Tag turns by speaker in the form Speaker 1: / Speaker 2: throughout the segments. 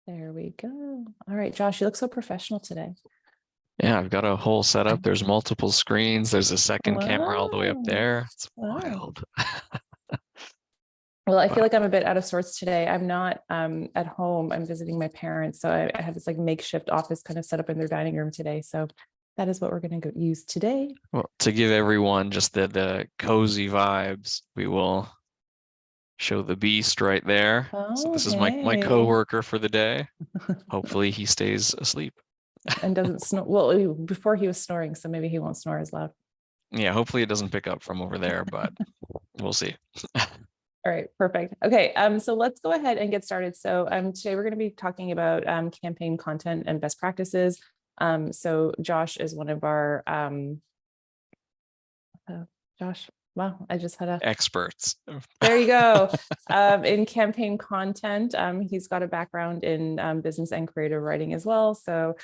Speaker 1: There we go. All right, Josh, you look so professional today.
Speaker 2: Yeah, I've got a whole setup. There's multiple screens. There's a second camera all the way up
Speaker 1: Wow.
Speaker 2: there. It's
Speaker 1: Wow.
Speaker 2: wild.
Speaker 1: Well, I feel
Speaker 2: But
Speaker 1: like I'm a bit out of sorts today. I'm not at home. I'm visiting my parents. So I have this like makeshift office kind of set up in their dining room today. So that is what we're going to go use today.
Speaker 2: well, to give everyone just the cozy vibes, we will show the beast right there. So
Speaker 1: Oh,
Speaker 2: this is my
Speaker 1: hey.
Speaker 2: coworker for the day. Hopefully he stays asleep.
Speaker 1: And doesn't snore. Well, before he was snoring, so maybe he won't snore as loud.
Speaker 2: Yeah, hopefully it doesn't pick up from over there, but we'll see.
Speaker 1: All right, perfect. Okay, so let's go ahead and get started. So today we're going to be talking about campaign content and best practices. So Josh is one of our Josh. Wow, I just had a
Speaker 2: Experts.
Speaker 1: there you go. In campaign content, he's got a background in business and creative writing as well. So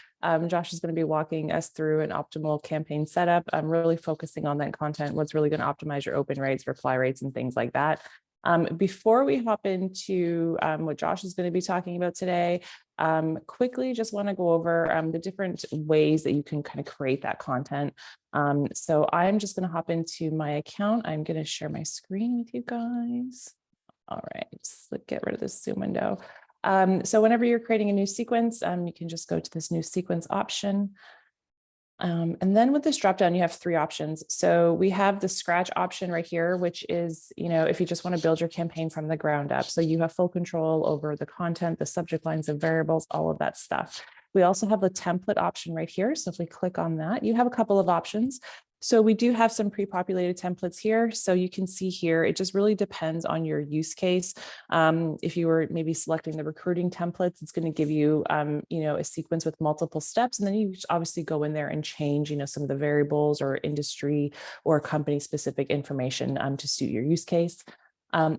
Speaker 1: Josh is going to be walking us through an optimal campaign setup. I'm really focusing on that content, what's really going to optimize your open rates, reply rates, and things like that. Before we hop into what Josh is going to be talking about today, quickly just want to go over the different ways that you can kind of create that content. So I'm just going to hop into my account. I'm going to share my screen with you guys. All right, just get rid of this Zoom window. So whenever you're creating a new sequence, you can just go to this new sequence option. And then with this dropdown, you have three options. So we have the scratch option right here, which is, if you just want to build your campaign from the ground up. So you have full control over the content, the subject lines of variables, all of that stuff. We also have the template option right here. So if we click on that, you have a couple of options. So we do have some pre-populated templates here. So you can see here, it just really depends on your use case. If you were maybe selecting the recruiting templates, it's going to give you, a sequence with multiple steps. And then you obviously go in there and change, some of the variables or industry or company specific information to suit your use case.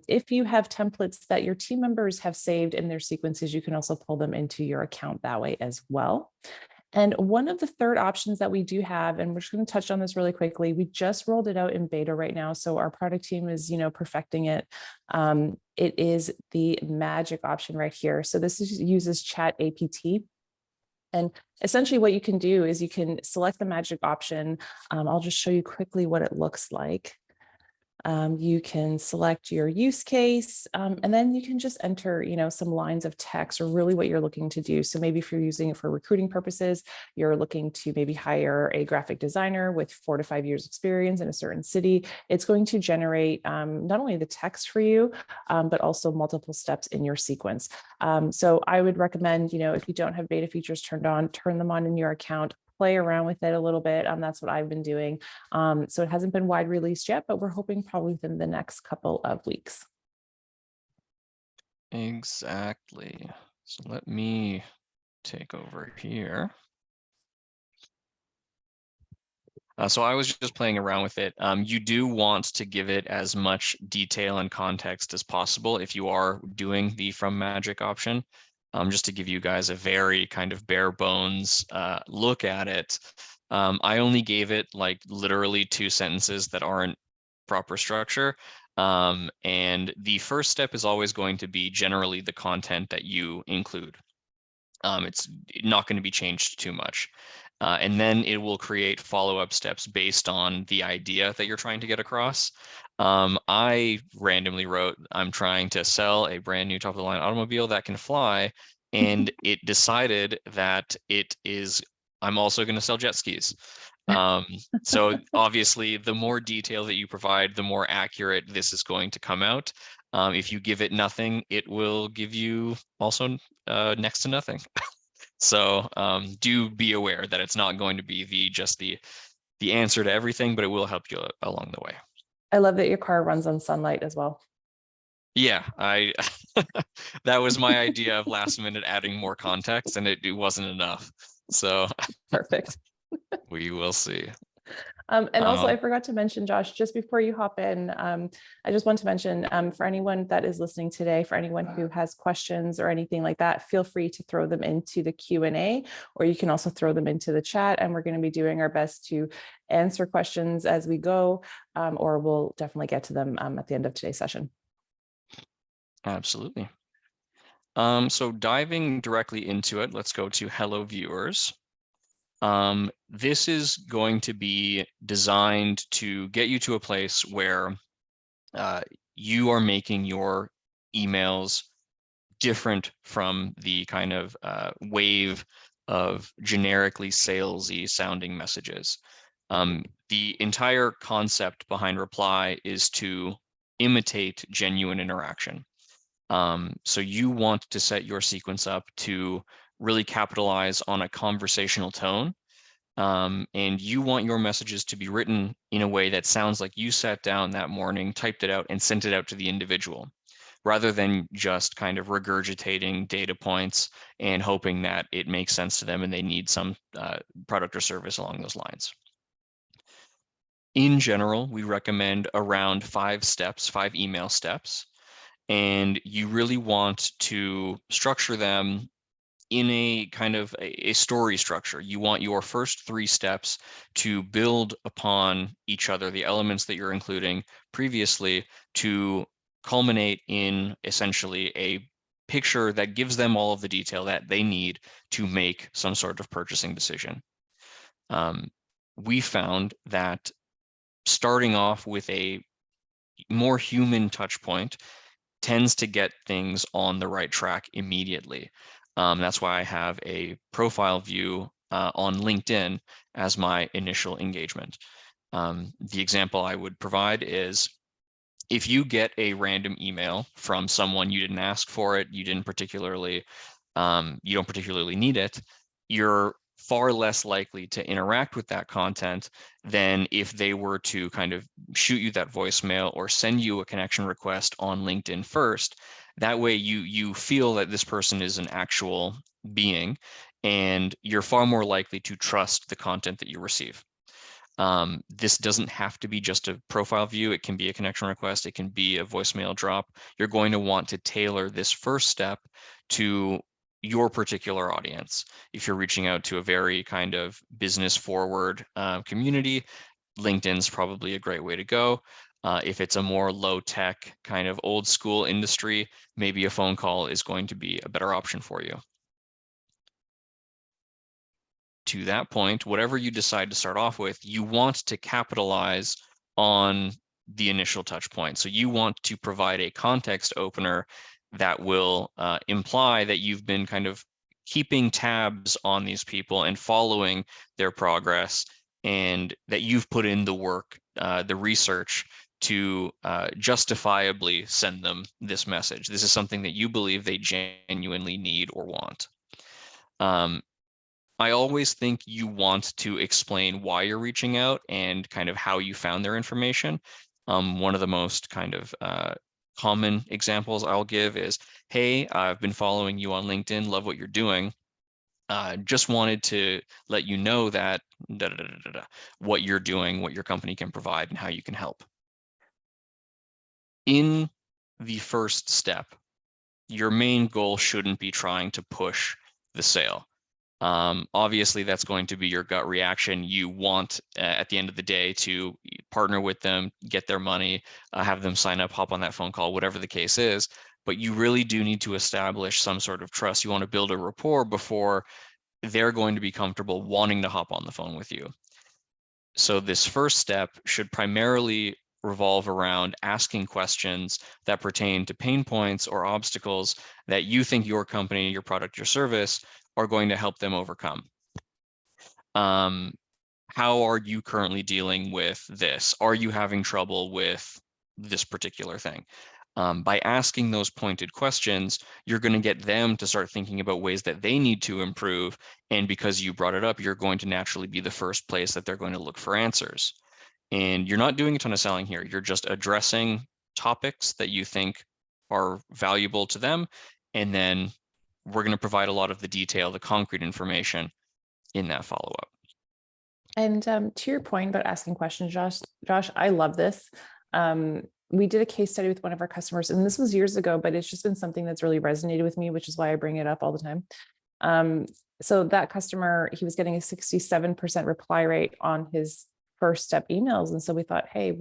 Speaker 1: If you have templates that your team members have saved in their sequences, you can also pull them into your account that way as well. And one of the third options that we do have, and we're just going to touch on this really quickly, we just rolled it out in beta right now. So our product team is, perfecting it. It is the magic option right here. So this uses Chat APT. And essentially what you can do is you can select the magic option. I'll just show you quickly what it looks like. You can select your use case, and then you can just enter, some lines of text or really what you're looking to do. So maybe if you're using it for recruiting purposes, you're looking to maybe hire a graphic designer with 4 to 5 years experience in a certain city. It's going to generate not only the text for you, but also multiple steps in your sequence. So I would recommend, if you don't have beta features turned on, turn them on in your account, play around with it a little bit. That's what I've been doing. So it hasn't been wide released yet, but we're hoping probably within the next couple of weeks.
Speaker 2: Exactly. So let me take over here. So I was just playing around with it. You do want to give it as much detail and context as possible if you are doing the From Magic option. Just to give you guys a very kind of bare bones look at it. I only gave it like literally 2 sentences that aren't proper structure. And the first step is always going to be generally the content that you include. It's not going to be changed too much. And then it will create follow-up steps based on the idea that you're trying to get across. I randomly wrote, I'm trying to sell a brand new top-of-the-line automobile that can fly, and it decided that I'm also going to sell jet skis. So obviously, the more detail that you provide, the more accurate this is going to come out. If you give it nothing, it will give you also next to nothing. So do be aware that it's not going to be just the answer to everything, but it will help you along the way.
Speaker 1: I love that your car runs on sunlight as well.
Speaker 2: Yeah, that was my idea of last minute adding more context, and it wasn't enough. So
Speaker 1: Perfect.
Speaker 2: we will see.
Speaker 1: And also, I forgot to mention, Josh, just before you hop in, I just want to mention for anyone that is listening today, for anyone who has questions or anything like that, feel free to throw them into the Q&A, or you can also throw them into the chat. And we're going to be doing our best to answer questions as we go, or we'll definitely get to them at the end of today's session.
Speaker 2: Absolutely. So diving directly into it, let's go to Hello Viewers. This is going to be designed to get you to a place where you are making your emails different from the kind of wave of generically salesy sounding messages. The entire concept behind reply is to imitate genuine interaction. So you want to set your sequence up to really capitalize on a conversational tone. And you want your messages to be written in a way that sounds like you sat down that morning, typed it out, and sent it out to the individual, rather than just kind of regurgitating data points and hoping that it makes sense to them and they need some product or service along those lines. In general, we recommend around 5 steps, 5 email steps, and you really want to structure them in a kind of a story structure. You want your first 3 steps to build upon each other, the elements that you're including previously, to culminate in essentially a picture that gives them all of the detail that they need to make some sort of purchasing decision. We found that starting off with a more human touch point tends to get things on the right track immediately. That's why I have a profile view on LinkedIn as my initial engagement. The example I would provide is if you get a random email from someone, you didn't ask for it, you don't particularly need it, you're far less likely to interact with that content than if they were to kind of shoot you that voicemail or send you a connection request on LinkedIn first. That way you feel that this person is an actual being, and you're far more likely to trust the content that you receive. This doesn't have to be just a profile view. It can be a connection request. It can be a voicemail drop. You're going to want to tailor this first step to your particular audience. If you're reaching out to a very kind of business forward community, LinkedIn's probably a great way to go. If it's a more low tech kind of old school industry, maybe a phone call is going to be a better option for you. To that point, whatever you decide to start off with, you want to capitalize on the initial touch point. So you want to provide a context opener that will imply that you've been kind of keeping tabs on these people and following their progress, and that you've put in the work, the research to justifiably send them this message. This is something that you believe they genuinely need or want. I always think you want to explain why you're reaching out and kind of how you found their information. One of the most kind of common examples I'll give is, hey, I've been following you on LinkedIn, love what you're doing. Just wanted to let you know that what you're doing, what your company can provide, and how you can help. In the first step, your main goal shouldn't be trying to push the sale. Obviously, that's going to be your gut reaction. You want, at the end of the day, to partner with them, get their money, have them sign up, hop on that phone call, whatever the case is. But you really do need to establish some sort of trust. You want to build a rapport before they're going to be comfortable wanting to hop on the phone with you. So this first step should primarily revolve around asking questions that pertain to pain points or obstacles that you think your company, your product, your service are going to help them overcome. How are you currently dealing with this? Are you having trouble with this particular thing? By asking those pointed questions, you're going to get them to start thinking about ways that they need to improve. And because you brought it up, you're going to naturally be the first place that they're going to look for answers. And you're not doing a ton of selling here. You're just addressing topics that you think are valuable to them. And then we're going to provide a lot of the detail, the concrete information in that follow-up.
Speaker 1: And to your point about asking questions, Josh, I love this. We did a case study with one of our customers, and this was years ago, but it's just been something that's really resonated with me, which is why I bring it up all the time. So that customer, he was getting a 67% reply rate on his first step emails. And so we thought, hey,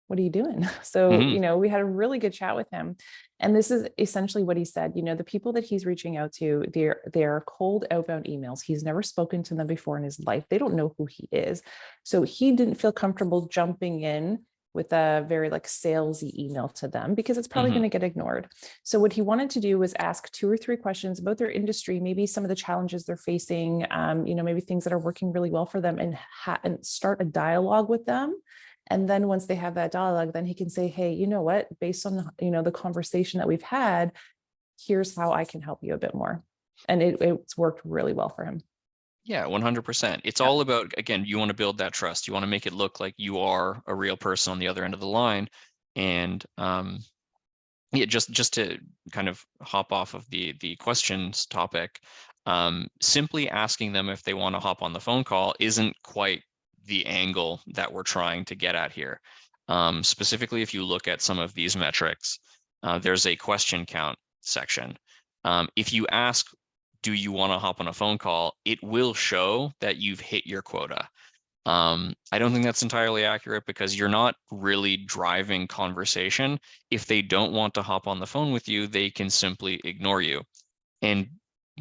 Speaker 1: what are you doing? So,
Speaker 2: Mhm.
Speaker 1: we had a really good chat with him. And this is essentially what he said. The people that he's reaching out to, they're cold outbound emails. He's never spoken to them before in his life. They don't know who he is. So he didn't feel comfortable jumping in with a very like salesy email to them because it's probably
Speaker 2: Mhm.
Speaker 1: going to get ignored. So what he wanted to do was ask 2 or 3 questions about their industry, maybe some of the challenges they're facing, maybe things that are working really well for them, and start a dialogue with them. And then once they have that dialogue, then he can say, hey, you know what, based on, the conversation that we've had, here's how I can help you a bit more. And it's worked really well for him.
Speaker 2: Yeah, 100%. It's
Speaker 1: Yeah.
Speaker 2: all about, again, you want to build that trust. You want to make it look like you are a real person on the other end of the line. And yeah, just to kind of hop off of the questions topic, simply asking them if they want to hop on the phone call isn't quite the angle that we're trying to get at here. Specifically, if you look at some of these metrics, there's a question count section. If you ask, do you want to hop on a phone call, it will show that you've hit your quota. I don't think that's entirely accurate because you're not really driving conversation. If they don't want to hop on the phone with you, they can simply ignore you. And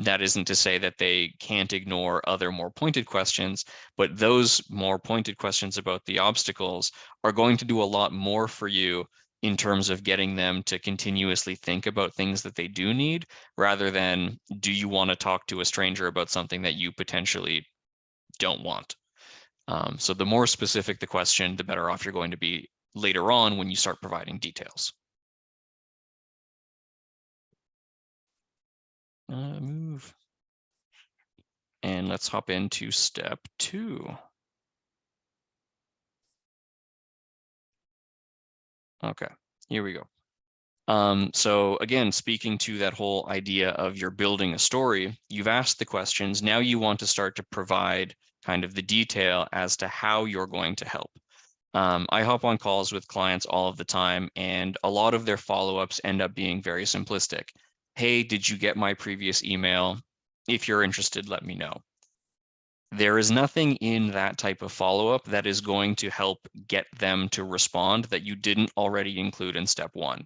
Speaker 2: that isn't to say that they can't ignore other more pointed questions, but those more pointed questions about the obstacles are going to do a lot more for you in terms of getting them to continuously think about things that they do need, rather than, do you want to talk to a stranger about something that you potentially don't want? So the more specific the question, the better off you're going to be later on when you start providing details. Move. And let's hop into step 2. Okay, here we go. So again, speaking to that whole idea of you're building a story, you've asked the questions. Now you want to start to provide kind of the detail as to how you're going to help. I hop on calls with clients all of the time, and a lot of their follow-ups end up being very simplistic. Hey, did you get my previous email? If you're interested, let me know. There is nothing in that type of follow-up that is going to help get them to respond that you didn't already include in step 1.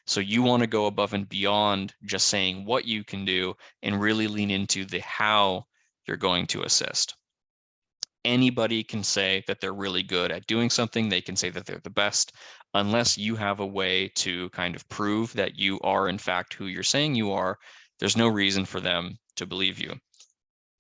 Speaker 2: So you want to go above and beyond just saying what you can do and really lean into the how you're going to assist. Anybody can say that they're really good at doing something. They can say that they're the best. Unless you have a way to kind of prove that you are in fact who you're saying you are, there's no reason for them to believe you.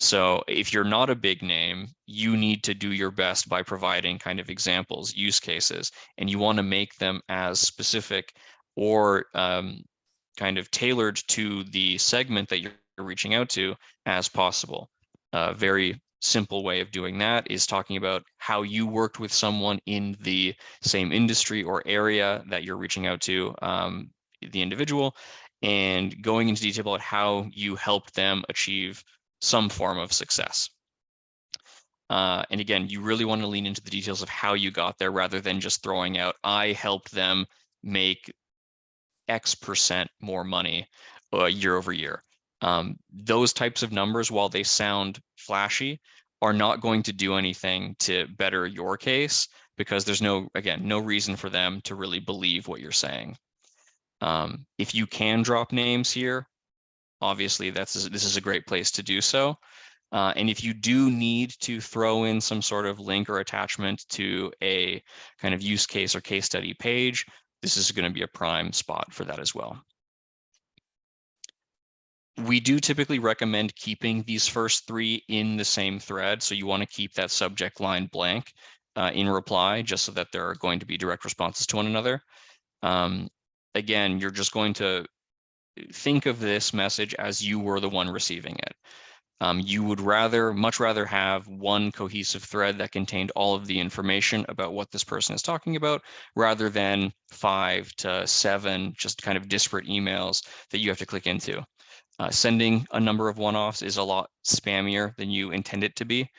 Speaker 2: So if you're not a big name, you need to do your best by providing kind of examples, use cases, and you want to make them as specific or kind of tailored to the segment that you're reaching out to as possible. A very simple way of doing that is talking about how you worked with someone in the same industry or area that you're reaching out to, the individual, and going into detail about how you helped them achieve some form of success. And again, you really want to lean into the details of how you got there rather than just throwing out, I helped them make X% more money year over year. Those types of numbers, while they sound flashy, are not going to do anything to better your case because there's no reason for them to really believe what you're saying. If you can drop names here, obviously this is a great place to do so. And if you do need to throw in some sort of link or attachment to a kind of use case or case study page, this is going to be a prime spot for that as well. We do typically recommend keeping these first 3 in the same thread. So you want to keep that subject line blank in reply, just so that there are going to be direct responses to one another. Again, you're just going to think of this message as you were the one receiving it. You would much rather have one cohesive thread that contained all of the information about what this person is talking about, rather than 5 to 7 just kind of disparate emails that you have to click into. Sending a number of one-offs is a lot spammier than you intend it to be.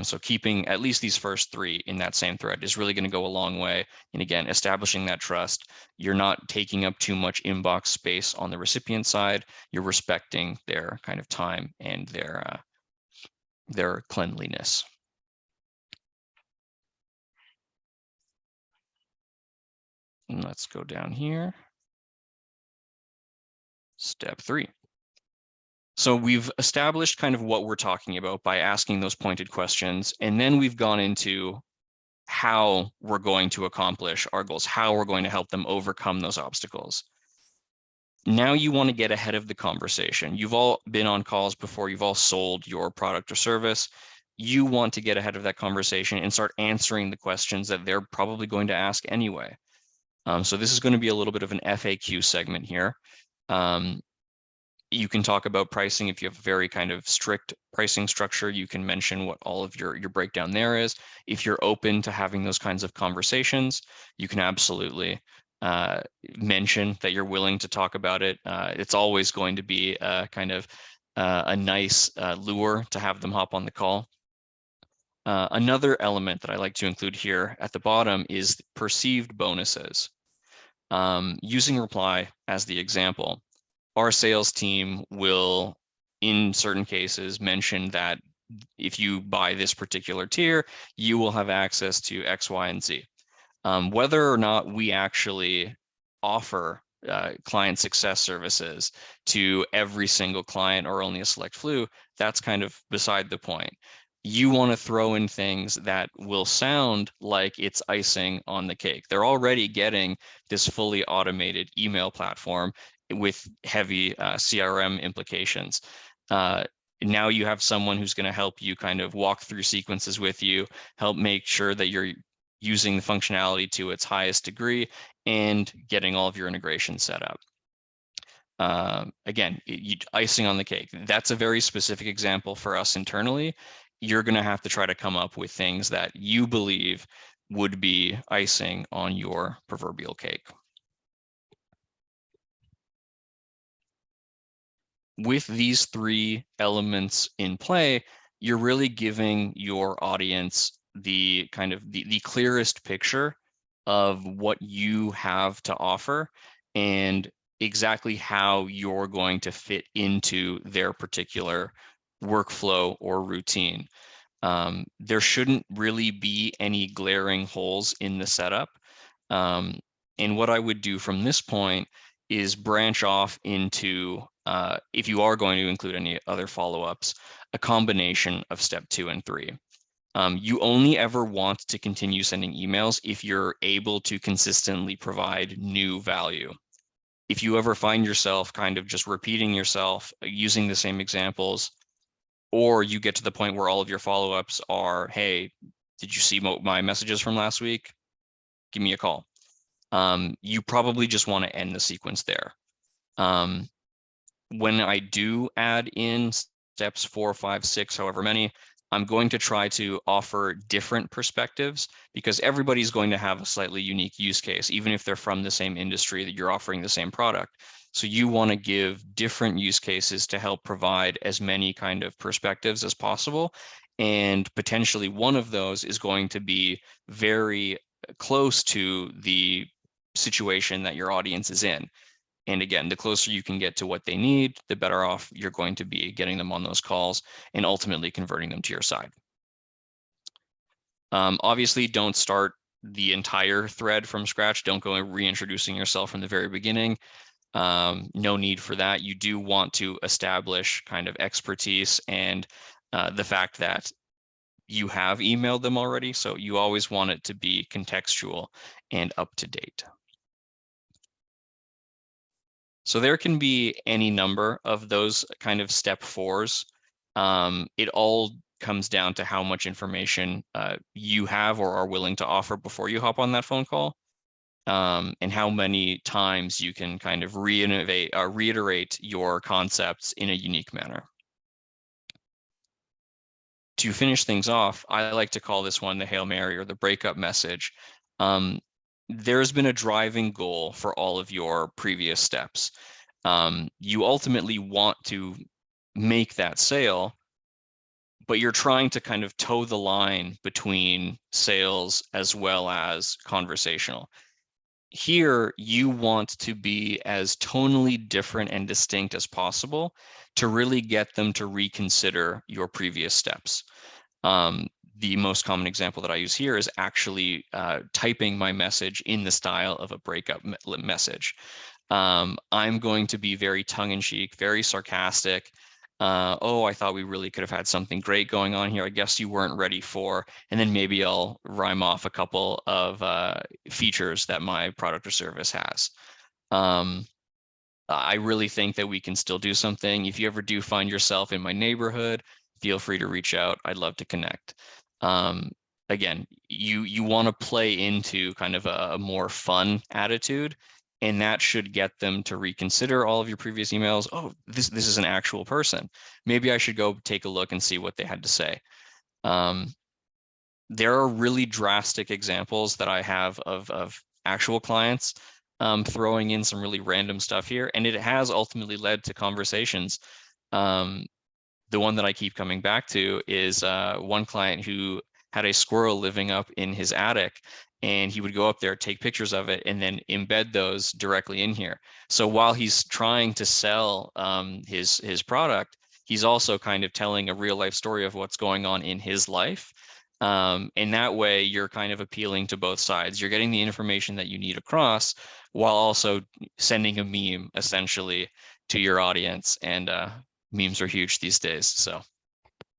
Speaker 2: So keeping at least these first 3 in that same thread is really going to go a long way. And again, establishing that trust, you're not taking up too much inbox space on the recipient side. You're respecting their kind of time and their cleanliness. And let's go down here. Step 3. So we've established kind of what we're talking about by asking those pointed questions. And then we've gone into how we're going to accomplish our goals, how we're going to help them overcome those obstacles. Now you want to get ahead of the conversation. You've all been on calls before, you've all sold your product or service. You want to get ahead of that conversation and start answering the questions that they're probably going to ask anyway. So this is going to be a little bit of an FAQ segment here. You can talk about pricing. If you have a very kind of strict pricing structure, you can mention what all of your breakdown there is. If you're open to having those kinds of conversations, you can absolutely mention that you're willing to talk about it. It's always going to be kind of a nice lure to have them hop on the call. Another element that I like to include here at the bottom is perceived bonuses. Using reply as the example, our sales team will, in certain cases, mention that if you buy this particular tier, you will have access to X, Y, and Z. Whether or not we actually offer client success services to every single client or only a select few, that's kind of beside the point. You want to throw in things that will sound like it's icing on the cake. They're already getting this fully automated email platform with heavy CRM implications. Now you have someone who's going to help you kind of walk through sequences with you, help make sure that you're using the functionality to its highest degree and getting all of your integration set up. Again, icing on the cake. That's a very specific example for us internally. You're going to have to try to come up with things that you believe would be icing on your proverbial cake. With these 3 elements in play, you're really giving your audience the kind of the clearest picture of what you have to offer and exactly how you're going to fit into their particular workflow or routine. There shouldn't really be any glaring holes in the setup. And what I would do from this point is branch off into, if you are going to include any other follow-ups, a combination of step 2 and 3. You only ever want to continue sending emails if you're able to consistently provide new value. If you ever find yourself kind of just repeating yourself, using the same examples, or you get to the point where all of your follow-ups are, hey, did you see my messages from last week? Give me a call. You probably just want to end the sequence there. When I do add in steps 4, 5, 6, however many, I'm going to try to offer different perspectives because everybody's going to have a slightly unique use case, even if they're from the same industry that you're offering the same product. So you want to give different use cases to help provide as many kind of perspectives as possible. And potentially one of those is going to be very close to the situation that your audience is in. And again, the closer you can get to what they need, the better off you're going to be getting them on those calls and ultimately converting them to your side. Obviously, don't start the entire thread from scratch. Don't go reintroducing yourself from the very beginning. No need for that. You do want to establish kind of expertise and the fact that you have emailed them already. So you always want it to be contextual and up to date. So there can be any number of those kind of step 4s. It all comes down to how much information you have or are willing to offer before you hop on that phone call, and how many times you can kind of reiterate your concepts in a unique manner. To finish things off, I like to call this one the Hail Mary or the breakup message. There's been a driving goal for all of your previous steps. You ultimately want to make that sale, but you're trying to kind of toe the line between sales as well as conversational. Here, you want to be as tonally different and distinct as possible to really get them to reconsider your previous steps. the most common example that I use here is actually typing my message in the style of a breakup message. I'm going to be very tongue-in-cheek, very sarcastic. Oh, I thought we really could have had something great going on here. I guess you weren't ready for, and then maybe I'll rhyme off a couple of features that my product or service has. I really think that we can still do something. If you ever do find yourself in my neighborhood, feel free to reach out. I'd love to connect. Again, you want to play into kind of a more fun attitude, and that should get them to reconsider all of your previous emails. Oh, this is an actual person. Maybe I should go take a look and see what they had to say. There are really drastic examples that I have of actual clients throwing in some really random stuff here, and it has ultimately led to conversations. The one that I keep coming back to is one client who had a squirrel living up in his attic, and he would go up there, take pictures of it, and then embed those directly in here. So while he's trying to sell his product, he's also kind of telling a real life story of what's going on in his life. And that way you're kind of appealing to both sides. You're getting the information that you need across while also sending a meme essentially to your audience. And memes are huge these days. So,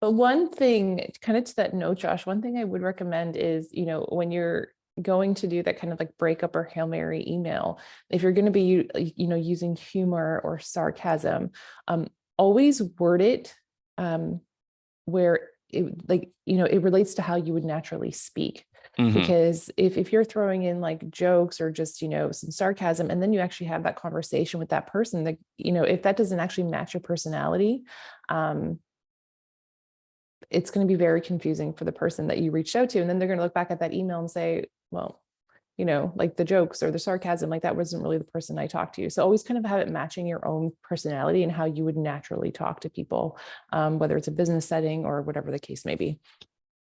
Speaker 1: but one thing kind of to that note, Josh, one thing I would recommend is, when you're going to do that kind of like breakup or Hail Mary email, if you're going to be, using humor or sarcasm, always word it where it relates to how you would naturally speak. Because if you're throwing in like jokes or just, some sarcasm, and then you actually have that conversation with that person, that, if that doesn't actually match your personality, it's going to be very confusing for the person that you reached out to. And then they're going to look back at that email and say, well, like the jokes or the sarcasm, like that wasn't really the person I talked to. So always kind of have it matching your own personality and how you would naturally talk to people, whether it's a business setting or whatever the case may be.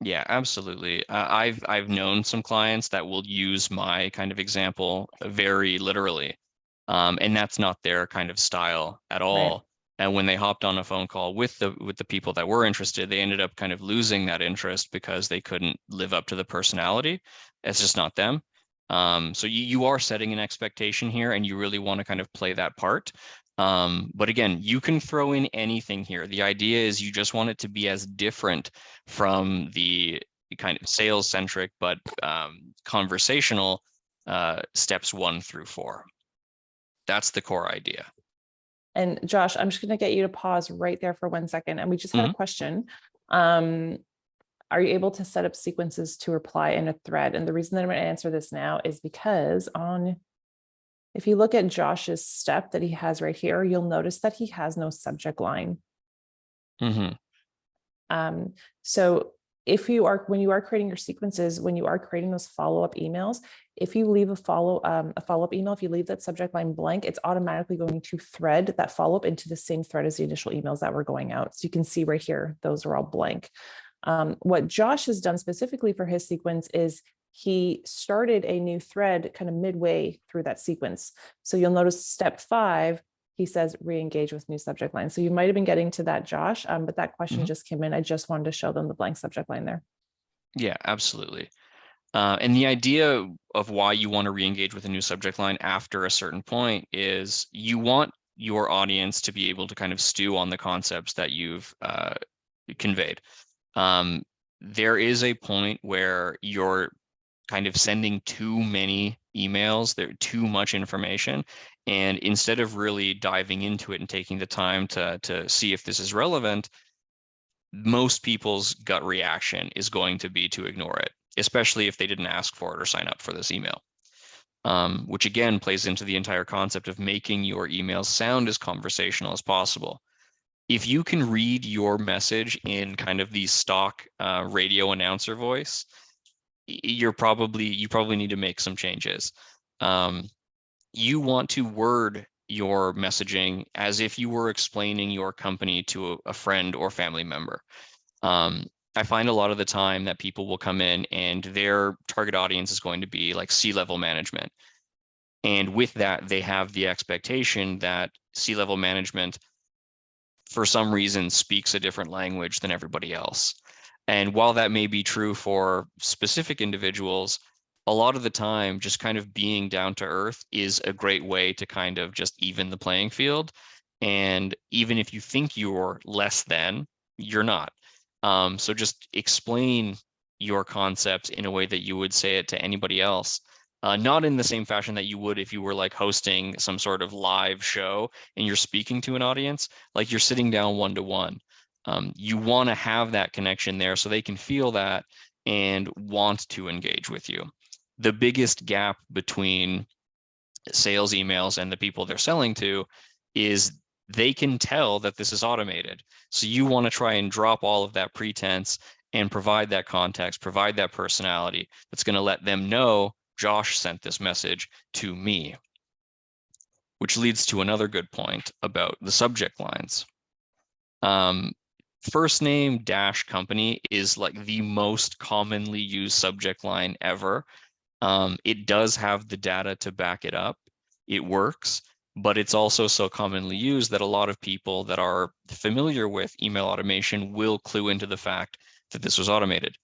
Speaker 2: Yeah, absolutely. I've known some clients that will use my kind of example very literally, and that's not their kind of style at
Speaker 1: Right.
Speaker 2: all. And when they hopped on a phone call with the people that were interested, they ended up kind of losing that interest because they couldn't live up to the personality. It's just not them. So you are setting an expectation here, and you really want to kind of play that part. But again, you can throw in anything here. The idea is you just want it to be as different from the kind of sales centric, but conversational steps 1 through 4. That's the core idea.
Speaker 1: And Josh, I'm just going to get you to pause right there for 1 second. And we just had a question. Are you able to set up sequences to reply in a thread? And the reason that I'm going to answer this now is because if you look at Josh's step that he has right here, you'll notice that he has no subject line. So when you are creating your sequences, when you are creating those follow-up emails, if you leave a follow-up email, if you leave that subject line blank, it's automatically going to thread that follow-up into the same thread as the initial emails that were going out. So you can see right here, those are all blank. What Josh has done specifically for his sequence is he started a new thread kind of midway through that sequence. So you'll notice step 5, he says re-engage with new subject line. So you might have been getting to that, Josh, but that question just came in. I just wanted to show them the blank subject line there.
Speaker 2: Yeah, absolutely. And the idea of why you want to re-engage with a new subject line after a certain point is you want your audience to be able to kind of stew on the concepts that you've conveyed. There is a point where you're kind of sending too many emails, there's too much information. And instead of really diving into it and taking the time to see if this is relevant, most people's gut reaction is going to be to ignore it, especially if they didn't ask for it or sign up for this email. Which again plays into the entire concept of making your emails sound as conversational as possible. If you can read your message in kind of the stock radio announcer voice, you probably need to make some changes. You want to word your messaging as if you were explaining your company to a friend or family member. I find a lot of the time that people will come in and their target audience is going to be like C-level management. And with that, they have the expectation that C-level management, for some reason, speaks a different language than everybody else. And while that may be true for specific individuals, a lot of the time, just kind of being down to earth is a great way to kind of just even the playing field. And even if you think you're less than, you're not. So just explain your concepts in a way that you would say it to anybody else. Not in the same fashion that you would if you were like hosting some sort of live show and you're speaking to an audience, like you're sitting down one-to-one. You want to have that connection there so they can feel that and want to engage with you. The biggest gap between sales emails and the people they're selling to is they can tell that this is automated. So you want to try and drop all of that pretense and provide that context, provide that personality that's going to let them know Josh sent this message to me, which leads to another good point about the subject lines. First name dash company is like the most commonly used subject line ever. It does have the data to back it up. It works, but it's also so commonly used that a lot of people that are familiar with email automation will clue into the fact that this was automated.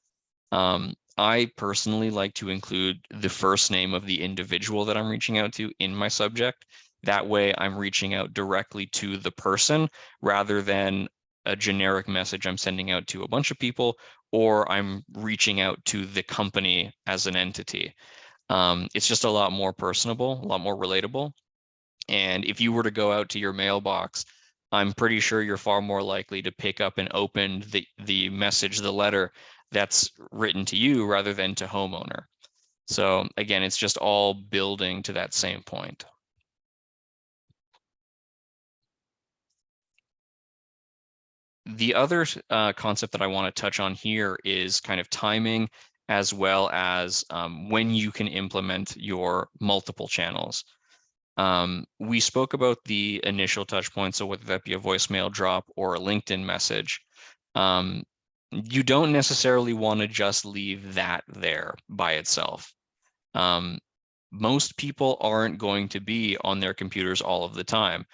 Speaker 2: I personally like to include the first name of the individual that I'm reaching out to in my subject. That way I'm reaching out directly to the person rather than a generic message I'm sending out to a bunch of people, or I'm reaching out to the company as an entity. It's just a lot more personable, a lot more relatable. And if you were to go out to your mailbox, I'm pretty sure you're far more likely to pick up and open the message, the letter that's written to you rather than to homeowner. So again, it's just all building to that same point. The other concept that I want to touch on here is kind of timing, as well as when you can implement your multiple channels. We spoke about the initial touch points, so whether that be a voicemail drop or a LinkedIn message. You don't necessarily want to just leave that there by itself. Most people aren't going to be on their computers all of the time.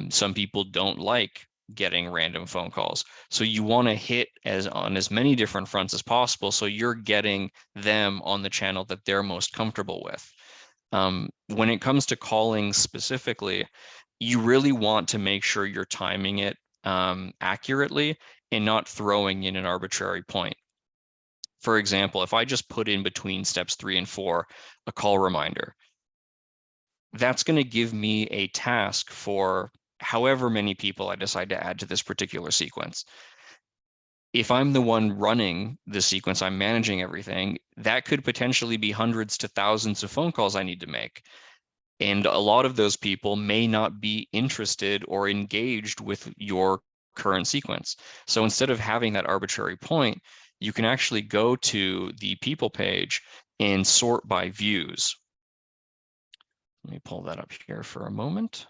Speaker 2: Some people don't like getting random phone calls. So you want to hit on as many different fronts as possible so you're getting them on the channel that they're most comfortable with. When it comes to calling specifically, you really want to make sure you're timing it accurately and not throwing in an arbitrary point. For example, if I just put in between steps 3 and 4 a call reminder, that's going to give me a task for however many people I decide to add to this particular sequence. If I'm the one running the sequence, I'm managing everything, that could potentially be hundreds to thousands of phone calls I need to make. And a lot of those people may not be interested or engaged with your current sequence. So instead of having that arbitrary point, you can actually go to the people page and sort by views. Let me pull that up here for a moment.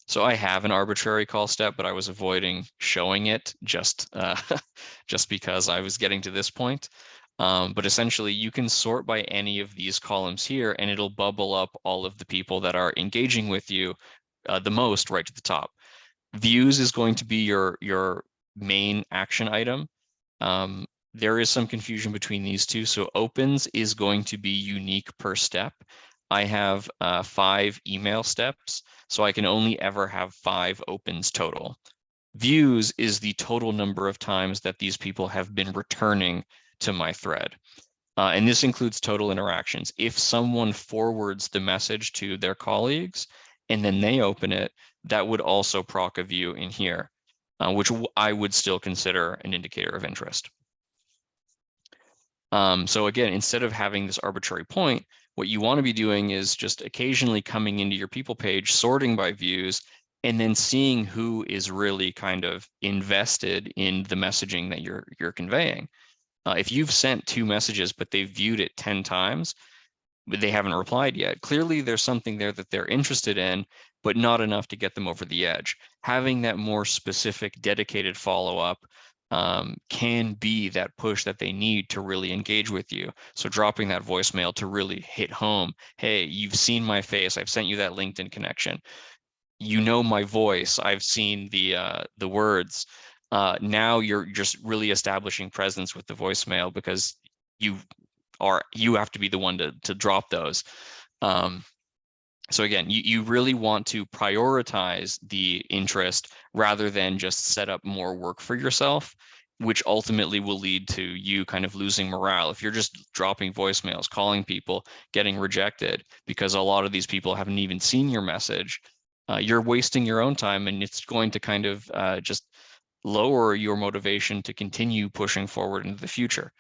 Speaker 2: So I have an arbitrary call step, but I was avoiding showing it just because I was getting to this point. But essentially, you can sort by any of these columns here, and it'll bubble up all of the people that are engaging with you the most right to the top. Views is going to be your main action item. There is some confusion between these two. So opens is going to be unique per step. I have 5 email steps, so I can only ever have 5 opens total. Views is the total number of times that these people have been returning to my thread. And this includes total interactions. If someone forwards the message to their colleagues and then they open it, that would also proc a view in here, which I would still consider an indicator of interest. So again, instead of having this arbitrary point, what you want to be doing is just occasionally coming into your people page, sorting by views, and then seeing who is really kind of invested in the messaging that you're conveying. If you've sent 2 messages, but they've viewed it 10 times, but they haven't replied yet, clearly there's something there that they're interested in, but not enough to get them over the edge. Having that more specific, dedicated follow-up can be that push that they need to really engage with you. So dropping that voicemail to really hit home. Hey, you've seen my face. I've sent you that LinkedIn connection. You know my voice. I've seen the words. now you're just really establishing presence with the voicemail because you have to be the one to drop those. So again, you really want to prioritize the interest rather than just set up more work for yourself, which ultimately will lead to you kind of losing morale. If you're just dropping voicemails, calling people, getting rejected because a lot of these people haven't even seen your message, you're wasting your own time, and it's going to kind of just lower your motivation to continue pushing forward into the future.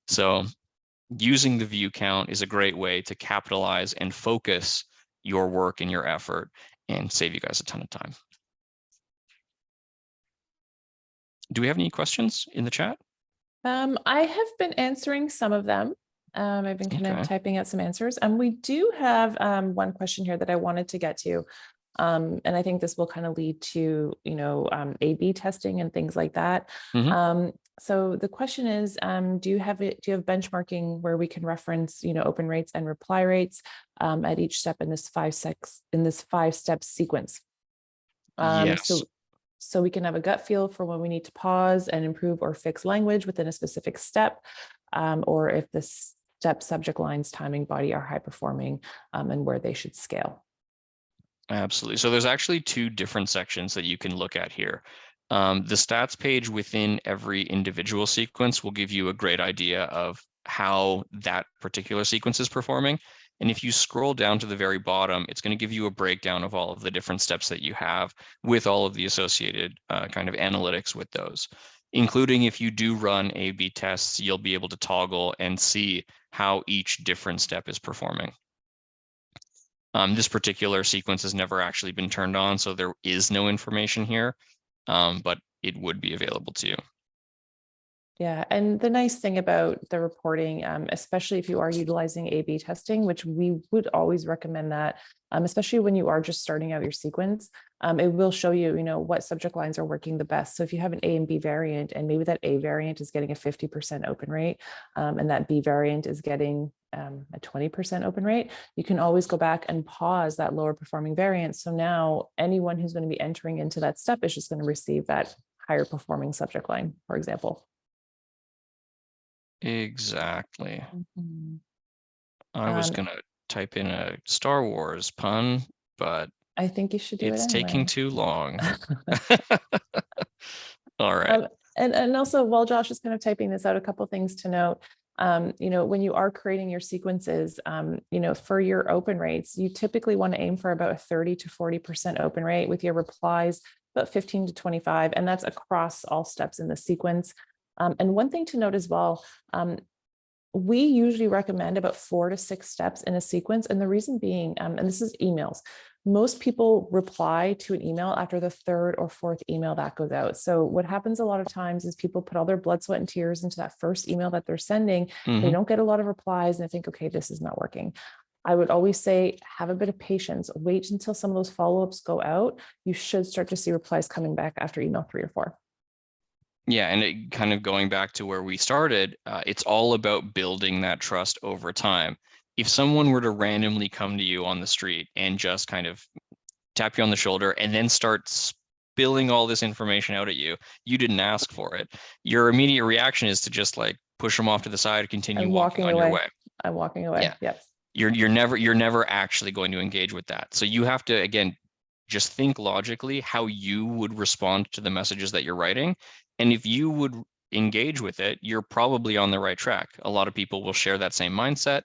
Speaker 2: So using the view count is a great way to capitalize and focus your work and your effort and save you guys a ton of time. Do we have any questions in the chat?
Speaker 1: I have been answering some of them. I've been kind of
Speaker 2: Okay.
Speaker 1: typing out some answers. We do have one question here that I wanted to get to. And I think this will kind of lead to, A/B testing and things like that. So the question is, do you have benchmarking where we can reference, open rates and reply rates at each step in this 5-step sequence?
Speaker 2: Yes.
Speaker 1: So we can have a gut feel for when we need to pause and improve or fix language within a specific step, or if the step, subject lines, timing, body are high performing, and where they should scale.
Speaker 2: Absolutely. So there's actually 2 different sections that you can look at here. The stats page within every individual sequence will give you a great idea of how that particular sequence is performing. And if you scroll down to the very bottom, it's going to give you a breakdown of all of the different steps that you have with all of the associated kind of analytics with those, including if you do run A/B tests, you'll be able to toggle and see how each different step is performing. This particular sequence has never actually been turned on, so there is no information here, but it would be available to you.
Speaker 1: Yeah, and the nice thing about the reporting, especially if you are utilizing A/B testing, which we would always recommend that, especially when you are just starting out your sequence, it will show you, what subject lines are working the best. So if you have an A and B variant, and maybe that A variant is getting a 50% open rate, and that B variant is getting a 20% open rate, you can always go back and pause that lower performing variant. So now anyone who's going to be entering into that step is just going to receive that higher performing subject line, for example.
Speaker 2: Exactly.
Speaker 1: Mhm.
Speaker 2: I was going to type in a Star Wars pun, but
Speaker 1: I think you should do it
Speaker 2: it's taking
Speaker 1: anyway.
Speaker 2: too long. All right.
Speaker 1: And also, while Josh is kind of typing this out, a couple of things to note. When you are creating your sequences, for your open rates, you typically want to aim for about a 30 to 40% open rate, with your replies about 15 to 25, and that's across all steps in the sequence. And one thing to note as well, we usually recommend about 4 to 6 steps in a sequence. And the reason being, and this is emails, most people reply to an email after the 3rd or 4th email that goes out. So what happens a lot of times is people put all their blood, sweat, and tears into that first email that they're sending. They don't get a lot of replies, and they think, okay, this is not working. I would always say, have a bit of patience, wait until some of those follow-ups go out. You should start to see replies coming back after email 3 or 4.
Speaker 2: Yeah, and it kind of going back to where we started, it's all about building that trust over time. If someone were to randomly come to you on the street and just kind of tap you on the shoulder and then start spilling all this information out at you, you didn't ask for it. Your immediate reaction is to just like push them off to the side, continue walking on your way.
Speaker 1: I'm walking away.
Speaker 2: Yeah.
Speaker 1: Yes.
Speaker 2: You're never actually going to engage with that. So you have to, again, just think logically how you would respond to the messages that you're writing. And if you would engage with it, you're probably on the right track. A lot of people will share that same mindset.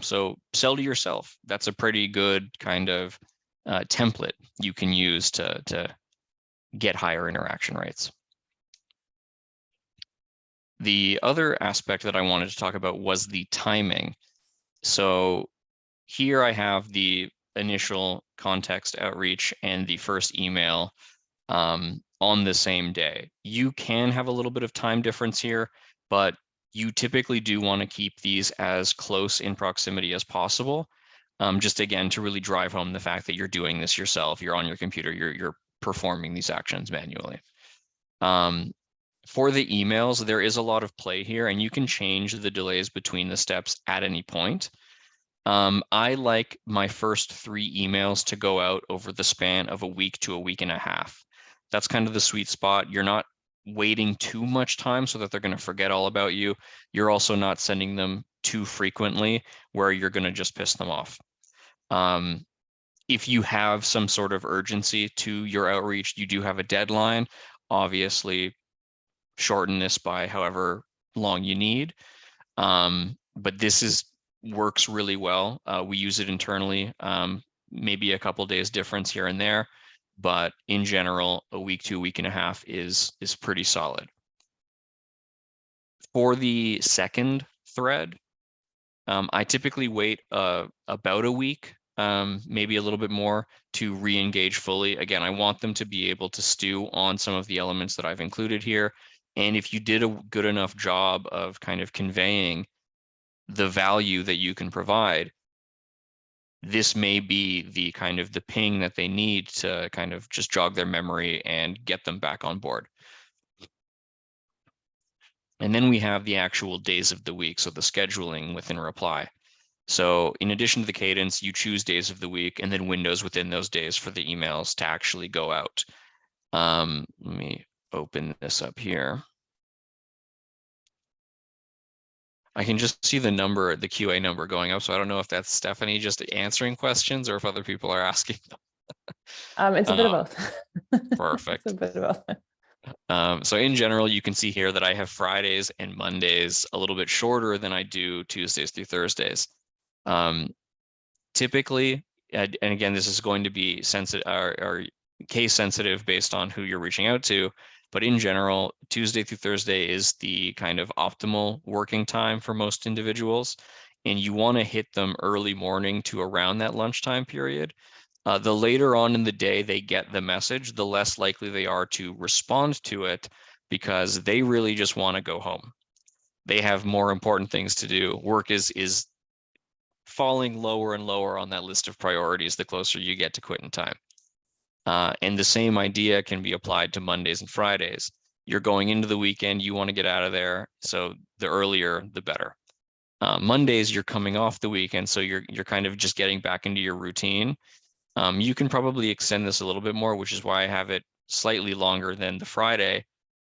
Speaker 2: So sell to yourself. That's a pretty good kind of template you can use to get higher interaction rates. The other aspect that I wanted to talk about was the timing. So here I have the initial context outreach and the first email on the same day. You can have a little bit of time difference here, but you typically do want to keep these as close in proximity as possible. Just again, to really drive home the fact that you're doing this yourself, you're on your computer, you're performing these actions manually. For the emails, there is a lot of play here, and you can change the delays between the steps at any point. I like my first 3 emails to go out over the span of a week to a week and a half. That's kind of the sweet spot. You're not waiting too much time so that they're going to forget all about you. You're also not sending them too frequently where you're going to just piss them off. If you have some sort of urgency to your outreach, you do have a deadline, obviously shorten this by however long you need. But this works really well. We use it internally, maybe a couple days difference here and there, but in general, a week to a week and a half is pretty solid. For the second thread, I typically wait about a week, maybe a little bit more, to re-engage fully. Again, I want them to be able to stew on some of the elements that I've included here. And if you did a good enough job of kind of conveying the value that you can provide, this may be the kind of the ping that they need to kind of just jog their memory and get them back on board. And then we have the actual days of the week, so the scheduling within reply. So in addition to the cadence, you choose days of the week and then windows within those days for the emails to actually go out. Let me open this up here. I can just see the number, the QA number going up. So I don't know if that's Stephanie just answering questions or if other people are asking them.
Speaker 1: It's a bit of both.
Speaker 2: Perfect.
Speaker 1: It's a bit of both.
Speaker 2: So in general, you can see here that I have Fridays and Mondays a little bit shorter than I do Tuesdays through Thursdays. Typically, and again, this is going to be sensitive or case sensitive based on who you're reaching out to, but in general, Tuesday through Thursday is the kind of optimal working time for most individuals. And you want to hit them early morning to around that lunchtime period. The later on in the day they get the message, the less likely they are to respond to it because they really just want to go home. They have more important things to do. Work is falling lower and lower on that list of priorities the closer you get to quitting time. And the same idea can be applied to Mondays and Fridays. You're going into the weekend, you want to get out of there, so the earlier, the better. Mondays, you're coming off the weekend, so you're kind of just getting back into your routine. You can probably extend this a little bit more, which is why I have it slightly longer than the Friday.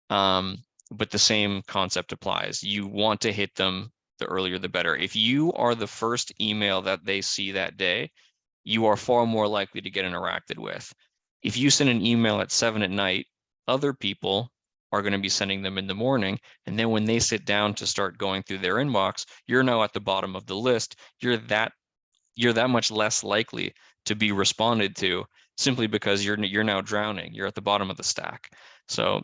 Speaker 2: But the same concept applies. You want to hit them the earlier, the better. If you are the first email that they see that day, you are far more likely to get interacted with. If you send an email at 7 at night, other people are going to be sending them in the morning. And then when they sit down to start going through their inbox, you're now at the bottom of the list. You're that much less likely to be responded to simply because you're now drowning. You're at the bottom of the stack. So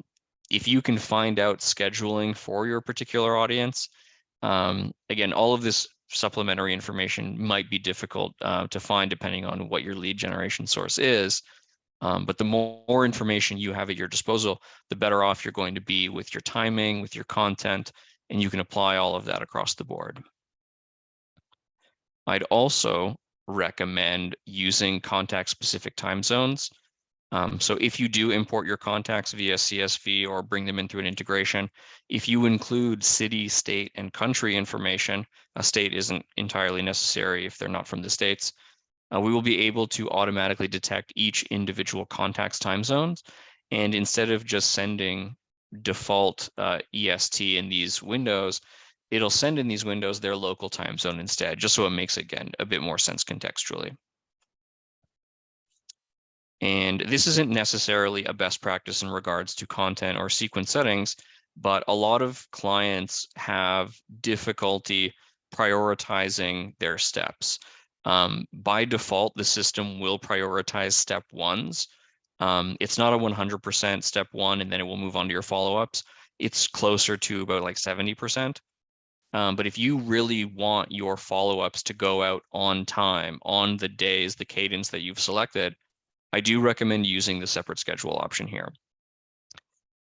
Speaker 2: if you can find out scheduling for your particular audience, again, all of this supplementary information might be difficult to find depending on what your lead generation source is. But the more information you have at your disposal, the better off you're going to be with your timing, with your content, and you can apply all of that across the board. I'd also recommend using contact-specific time zones. So if you do import your contacts via CSV or bring them in through an integration, if you include city, state, and country information, a state isn't entirely necessary if they're not from the States, we will be able to automatically detect each individual contact's time zones. And instead of just sending default EST in these windows, it'll send in these windows their local time zone instead, just so it makes, again, a bit more sense contextually. And this isn't necessarily a best practice in regards to content or sequence settings, but a lot of clients have difficulty prioritizing their steps. By default, the system will prioritize step ones. It's not a 100% step one, and then it will move on to your follow-ups. It's closer to about like 70%. But if you really want your follow-ups to go out on time, on the days, the cadence that you've selected, I do recommend using the separate schedule option here.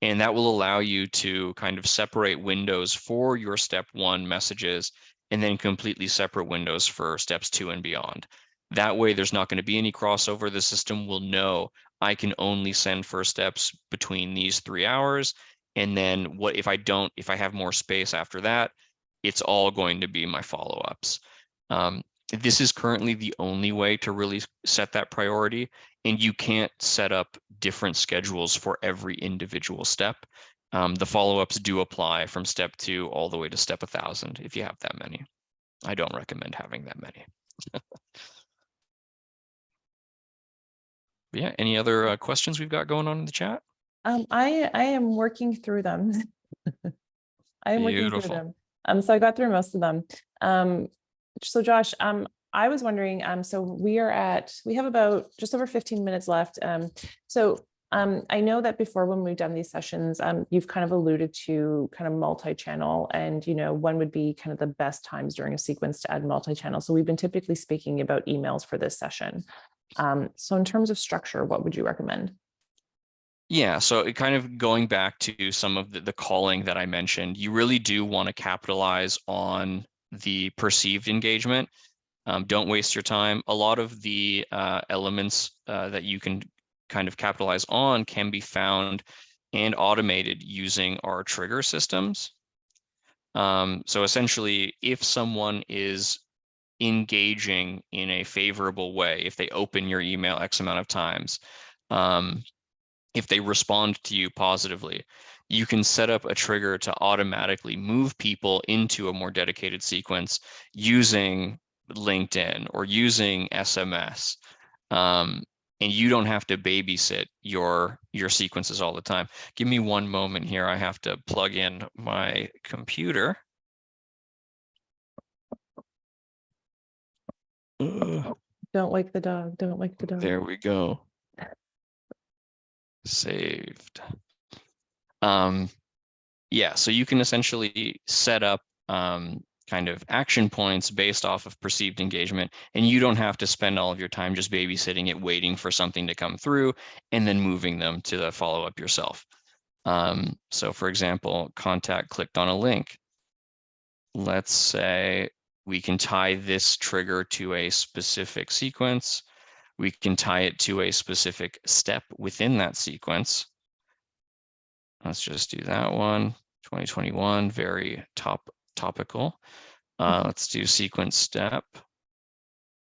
Speaker 2: And that will allow you to kind of separate windows for your step one messages and then completely separate windows for steps 2 and beyond. That way, there's not going to be any crossover. The system will know I can only send first steps between these 3 hours. And then what if I have more space after that, it's all going to be my follow-ups. This is currently the only way to really set that priority, and you can't set up different schedules for every individual step. The follow-ups do apply from step 2 all the way to step 1,000 if you have that many. I don't recommend having that many. Yeah, any other questions we've got going on in the chat?
Speaker 1: I am working through them. I am working through
Speaker 2: Beautiful.
Speaker 1: them. So I got through most of them. So Josh, I was wondering, so we have about just over 15 minutes left. I know that before when we've done these sessions, you've kind of alluded to kind of multi-channel and, when would be kind of the best times during a sequence to add multi-channel. So we've been typically speaking about emails for this session. So in terms of structure, what would you recommend?
Speaker 2: Yeah, so it kind of going back to some of the calling that I mentioned, you really do want to capitalize on the perceived engagement. Don't waste your time. A lot of the elements that you can kind of capitalize on can be found and automated using our trigger systems. So essentially, if someone is engaging in a favorable way, if they open your email X amount of times, if they respond to you positively, you can set up a trigger to automatically move people into a more dedicated sequence using LinkedIn or using SMS. And you don't have to babysit your sequences all the time. Give me one moment here. I have to plug in my computer.
Speaker 1: Don't wake the dog. Don't wake the dog.
Speaker 2: There we go. Saved. Yeah, so you can essentially set up kind of action points based off of perceived engagement, and you don't have to spend all of your time just babysitting it, waiting for something to come through, and then moving them to the follow-up yourself. So for example, contact clicked on a link. Let's say we can tie this trigger to a specific sequence. We can tie it to a specific step within that sequence. Let's just do that one. 2021, very topical. Let's do sequence step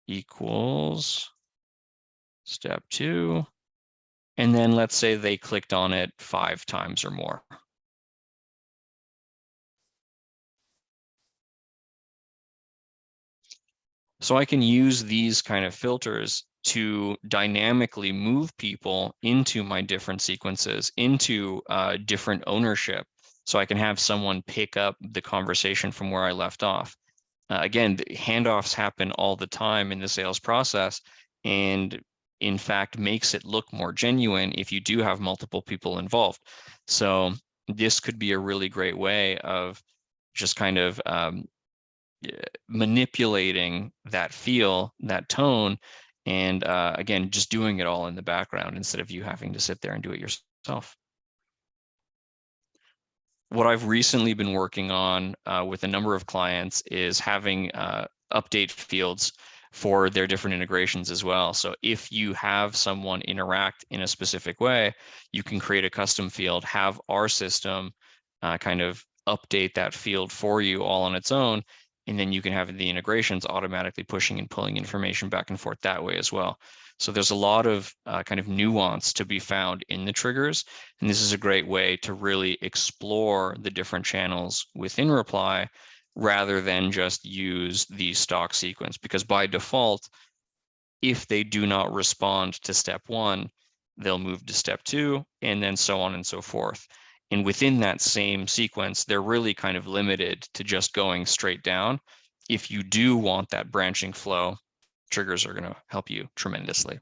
Speaker 2: equals step 2. And then let's say they clicked on it 5 times or more. So I can use these kind of filters to dynamically move people into my different sequences, into different ownership. So I can have someone pick up the conversation from where I left off. Again, the handoffs happen all the time in the sales process, and in fact makes it look more genuine if you do have multiple people involved. So this could be a really great way of just kind of manipulating that feel, that tone, and again, just doing it all in the background instead of you having to sit there and do it yourself. What I've recently been working on with a number of clients is having update fields for their different integrations as well. So if you have someone interact in a specific way, you can create a custom field, have our system kind of update that field for you all on its own, and then you can have the integrations automatically pushing and pulling information back and forth that way as well. So there's a lot of kind of nuance to be found in the triggers. And this is a great way to really explore the different channels within reply rather than just use the stock sequence. Because by default, if they do not respond to step 1, they'll move to step 2, and then so on and so forth. And within that same sequence, they're really kind of limited to just going straight down. If you do want that branching flow, triggers are going to help you tremendously.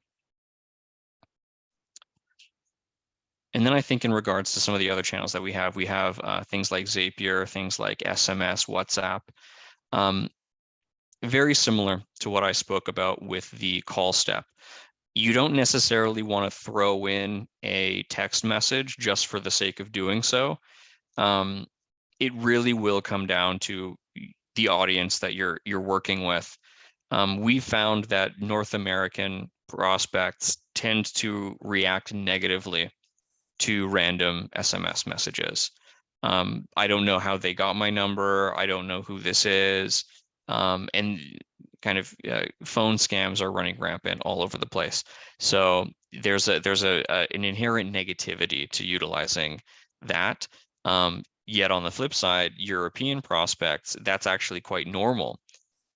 Speaker 2: And then I think in regards to some of the other channels that we have things like Zapier, things like SMS, WhatsApp. Very similar to what I spoke about with the call step. You don't necessarily want to throw in a text message just for the sake of doing so. It really will come down to the audience that you're working with. We found that North American prospects tend to react negatively to random SMS messages. I don't know how they got my number. I don't know who this is. And kind of phone scams are running rampant all over the place. So there's an inherent negativity to utilizing that. Yet on the flip side, European prospects, that's actually quite normal.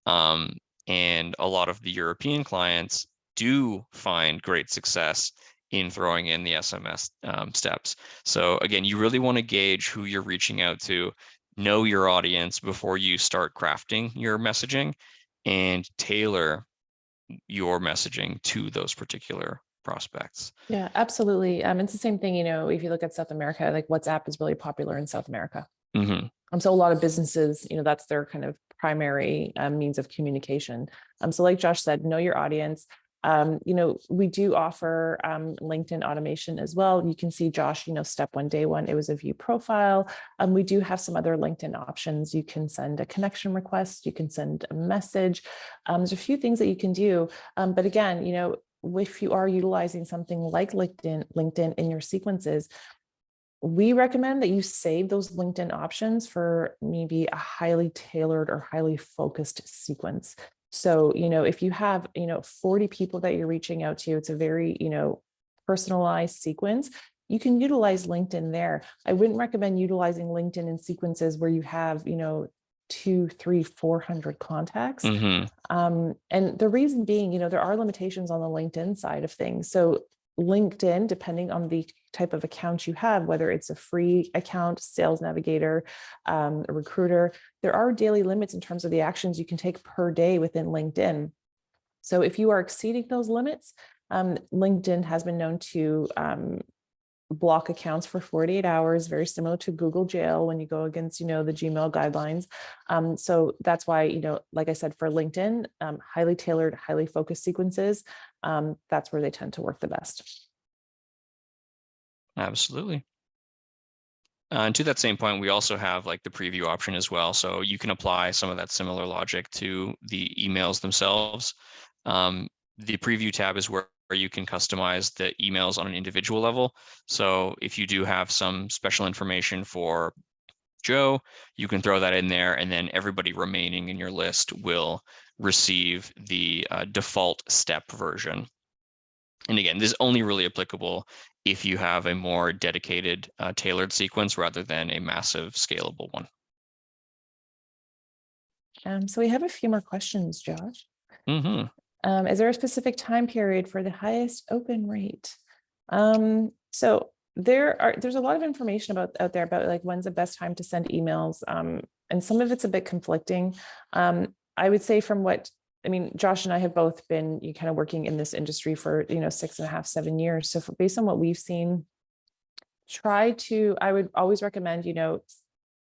Speaker 2: And a lot of the European clients do find great success in throwing in the SMS steps. So again, you really want to gauge who you're reaching out to, know your audience before you start crafting your messaging, and tailor your messaging to those particular prospects.
Speaker 1: Yeah, absolutely. It's the same thing, if you look at South America, like WhatsApp is really popular in South America.
Speaker 2: Mm-hmm.
Speaker 1: So a lot of businesses, that's their kind of primary means of communication. So like Josh said, know your audience. We do offer LinkedIn automation as well. You can see, Josh, step one, day one, it was a view profile. We do have some other LinkedIn options. You can send a connection request. You can send a message. There's a few things that you can do. But again, if you are utilizing something like LinkedIn in your sequences, we recommend that you save those LinkedIn options for maybe a highly tailored or highly focused sequence. So, if you have, 40 people that you're reaching out to, it's a very, personalized sequence. You can utilize LinkedIn there. I wouldn't recommend utilizing LinkedIn in sequences where you have, 200, 300, 400 contacts.
Speaker 2: Mm-hmm.
Speaker 1: And the reason being, there are limitations on the LinkedIn side of things. So LinkedIn, depending on the type of account you have, whether it's a free account, sales navigator, a recruiter, there are daily limits in terms of the actions you can take per day within LinkedIn. So if you are exceeding those limits, LinkedIn has been known to block accounts for 48 hours, very similar to Google Jail when you go against, the Gmail guidelines. So that's why, like I said, for LinkedIn, highly tailored, highly focused sequences, that's where they tend to work the best.
Speaker 2: Absolutely. And to that same point, we also have like the preview option as well. So you can apply some of that similar logic to the emails themselves. The preview tab is where you can customize the emails on an individual level. So if you do have some special information for Joe, you can throw that in there, and then everybody remaining in your list will receive the default step version. And again, this is only really applicable if you have a more dedicated, tailored sequence rather than a massive scalable one.
Speaker 1: So we have a few more questions, Josh.
Speaker 2: Mm-hmm.
Speaker 1: Is there a specific time period for the highest open rate? So there's a lot of information out there about like when's the best time to send emails, and some of it's a bit conflicting. I would say Josh and I have both been kind of working in this industry for 6.5, 7 years. So based on what we've seen, I would always recommend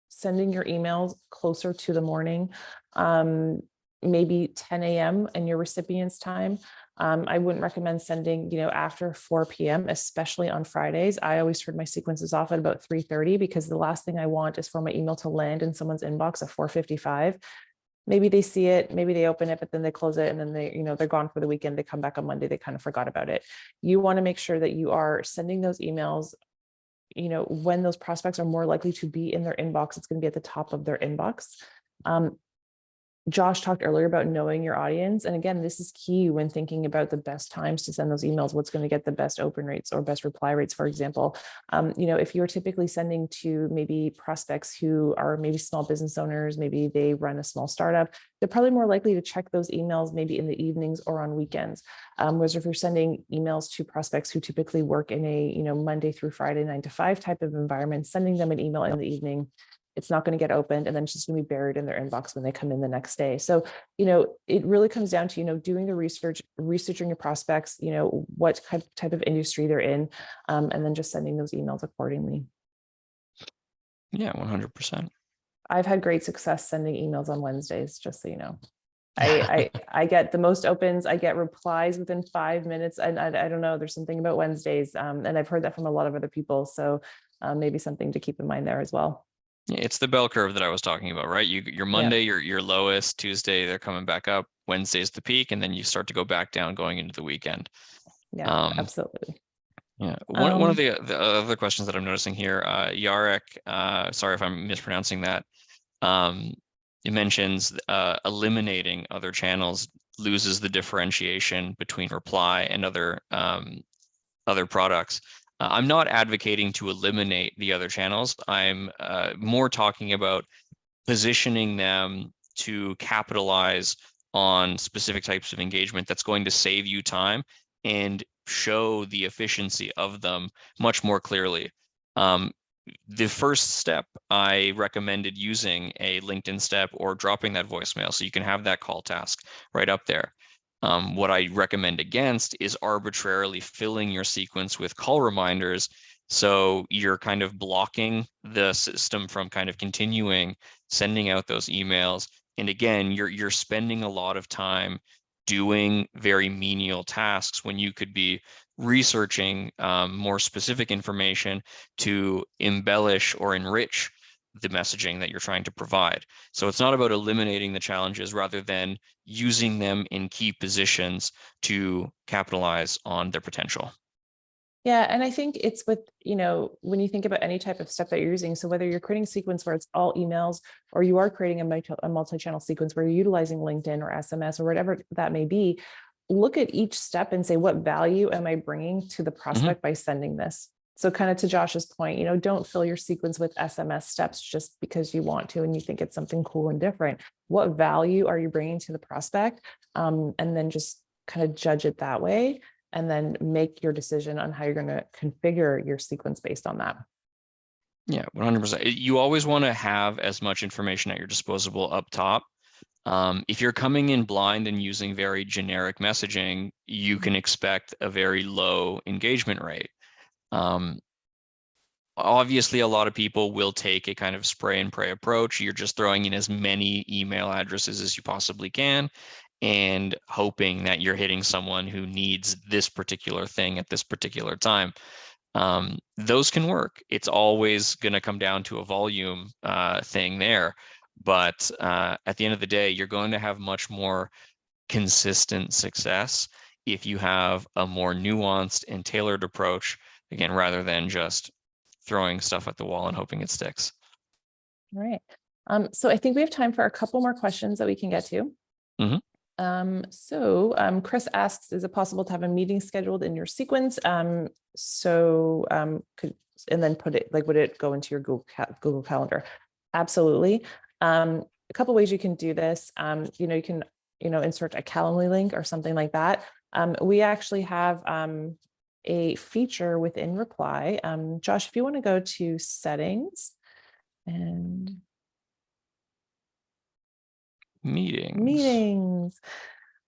Speaker 1: sending your emails closer to the morning, maybe 10 a.m. in your recipient's time. I wouldn't recommend sending, after 4 p.m., especially on Fridays. I always turn my sequences off at about 3:30 because the last thing I want is for my email to land in someone's inbox at 4:55. Maybe they see it, maybe they open it, but then they close it and then they're gone for the weekend. They come back on Monday, they kind of forgot about it. You want to make sure that you are sending those emails, when those prospects are more likely to be in their inbox. It's going to be at the top of their inbox. Josh talked earlier about knowing your audience. And again, this is key when thinking about the best times to send those emails, what's going to get the best open rates or best reply rates, for example. If you're typically sending to maybe prospects who are maybe small business owners, maybe they run a small startup, they're probably more likely to check those emails maybe in the evenings or on weekends. Whereas if you're sending emails to prospects who typically work in a, Monday through Friday, 9 to 5 type of environment, sending them an email in the evening, it's not going to get opened, and then it's just going to be buried in their inbox when they come in the next day. So, it really comes down to, doing the researching your prospects, what type of industry they're in, and then just sending those emails accordingly.
Speaker 2: Yeah, 100%.
Speaker 1: I've had great success sending emails on Wednesdays, just so you know. I get the most opens, I get replies within 5 minutes. And I don't know, there's something about Wednesdays. And I've heard that from a lot of other people. So maybe something to keep in mind there as well.
Speaker 2: Yeah, it's the bell curve that I was talking about, right? Your Monday, your lowest. Tuesday, they're coming back up. Wednesday's the peak, and then you start to go back down going into the weekend.
Speaker 1: Yeah, absolutely.
Speaker 2: Yeah. One of the other questions that I'm noticing here, Yarek, sorry if I'm mispronouncing that. It mentions eliminating other channels loses the differentiation between reply and other products. I'm not advocating to eliminate the other channels. I'm more talking about positioning them to capitalize on specific types of engagement that's going to save you time and show the efficiency of them much more clearly. The first step, I recommended using a LinkedIn step or dropping that voicemail so you can have that call task right up there. What I recommend against is arbitrarily filling your sequence with call reminders. So you're kind of blocking the system from kind of continuing sending out those emails. And again, you're spending a lot of time doing very menial tasks when you could be researching more specific information to embellish or enrich the messaging that you're trying to provide. So it's not about eliminating the challenges rather than using them in key positions to capitalize on their potential.
Speaker 1: Yeah, and I think it's with, when you think about any type of step that you're using, so whether you're creating a sequence where it's all emails, or you are creating a multi-channel sequence where you're utilizing LinkedIn or SMS or whatever that may be, look at each step and say, what value am I bringing to the prospect by sending this? So kind of to Josh's point, don't fill your sequence with SMS steps just because you want to and you think it's something cool and different. What value are you bringing to the prospect? And then just kind of judge it that way, and then make your decision on how you're going to configure your sequence based on that.
Speaker 2: Yeah, 100%. You always want to have as much information at your disposal up top. If you're coming in blind and using very generic messaging, you can expect a very low engagement rate. Obviously, a lot of people will take a kind of spray and pray approach. You're just throwing in as many email addresses as you possibly can and hoping that you're hitting someone who needs this particular thing at this particular time. Those can work. It's always going to come down to a volume thing there. But at the end of the day, you're going to have much more consistent success if you have a more nuanced and tailored approach, again, rather than just throwing stuff at the wall and hoping it sticks.
Speaker 1: All right. So I think we have time for a couple more questions that we can get to. Chris asks, is it possible to have a meeting scheduled in your sequence? And then put it, would it go into your Google Calendar? Absolutely. A couple ways you can do this. You can, insert a Calendly link or something like that. We actually have a feature within Reply. Josh, if you want to go to settings and meetings.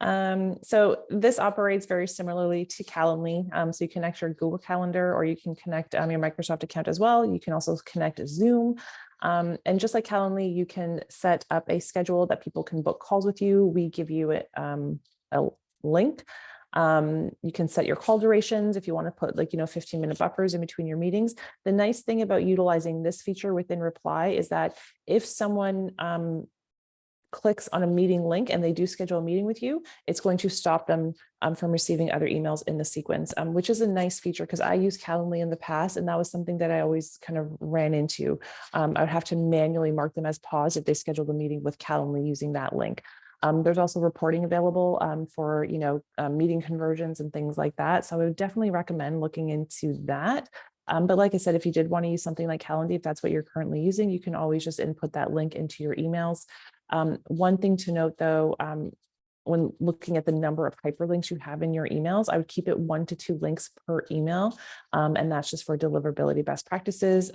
Speaker 1: So this operates very similarly to Calendly. So you connect your Google Calendar, or you can connect your Microsoft account as well. You can also connect Zoom. And just like Calendly, you can set up a schedule that people can book calls with you. We give you a link. You can set your call durations if you want to put 15-minute buffers in between your meetings. The nice thing about utilizing this feature within Reply is that if someone clicks on a meeting link and they do schedule a meeting with you, it's going to stop them from receiving other emails in the sequence, which is a nice feature because I used Calendly in the past, and that was something that I always kind of ran into. I would have to manually mark them as paused if they scheduled a meeting with Calendly using that link. There's also reporting available for meeting conversions and things like that. So I would definitely recommend looking into that. But like I said, if you did want to use something like Calendly, if that's what you're currently using, you can always just input that link into your emails. One thing to note, though, when looking at the number of hyperlinks you have in your emails, I would keep it 1 to 2 links per email. And that's just for deliverability best practices.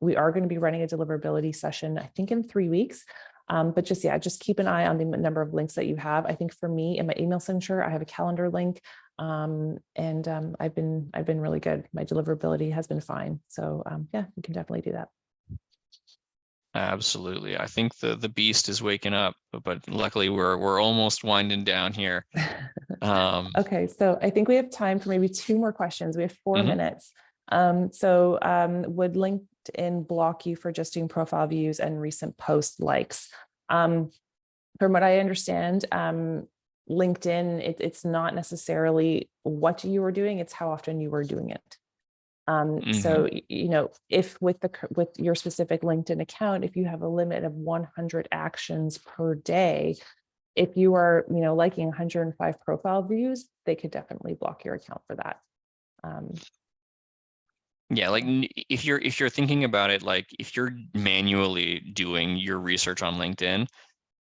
Speaker 1: We are going to be running a deliverability session, I think, in 3 weeks. But just keep an eye on the number of links that you have. I think for me, in my email signature, I have a calendar link, and I've been really good. My deliverability has been fine. So yeah, you can definitely do that.
Speaker 2: Absolutely. I think the beast is waking up, but luckily we're almost winding down here.
Speaker 1: Okay, so I think we have time for maybe 2 more questions. We have 4 minutes. Would LinkedIn block you for just doing profile views and recent post likes? From what I understand, LinkedIn, it's not necessarily what you were doing, it's how often you were doing it. So, if with your specific LinkedIn account, if you have a limit of 100 actions per day, if you are, liking 105 profile views, they could definitely block your account for that.
Speaker 2: Yeah, like if you're thinking about it, like if you're manually doing your research on LinkedIn,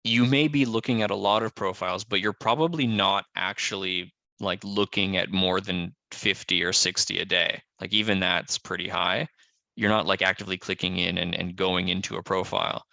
Speaker 2: you may be looking at a lot of profiles, but you're probably not actually like looking at more than 50 or 60 a day. Like even that's pretty high. You're not like actively clicking in and going into a profile.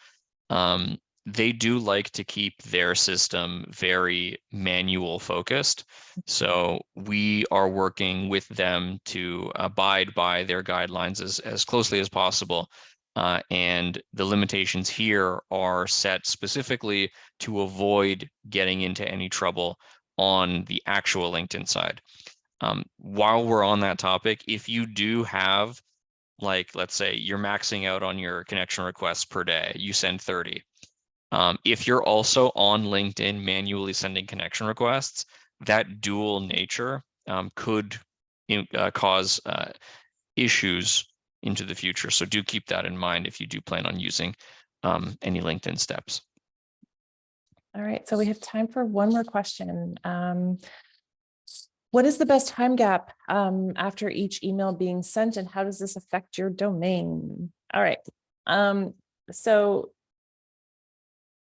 Speaker 2: They do like to keep their system very manual focused. So we are working with them to abide by their guidelines as closely as possible. And the limitations here are set specifically to avoid getting into any trouble on the actual LinkedIn side. While we're on that topic, if you do have, like, let's say you're maxing out on your connection requests per day, you send 30. If you're also on LinkedIn manually sending connection requests, that dual nature could cause issues into the future. So do keep that in mind if you do plan on using any LinkedIn steps.
Speaker 1: All right, so we have time for one more question. What is the best time gap after each email being sent, and how does this affect your domain? All right, so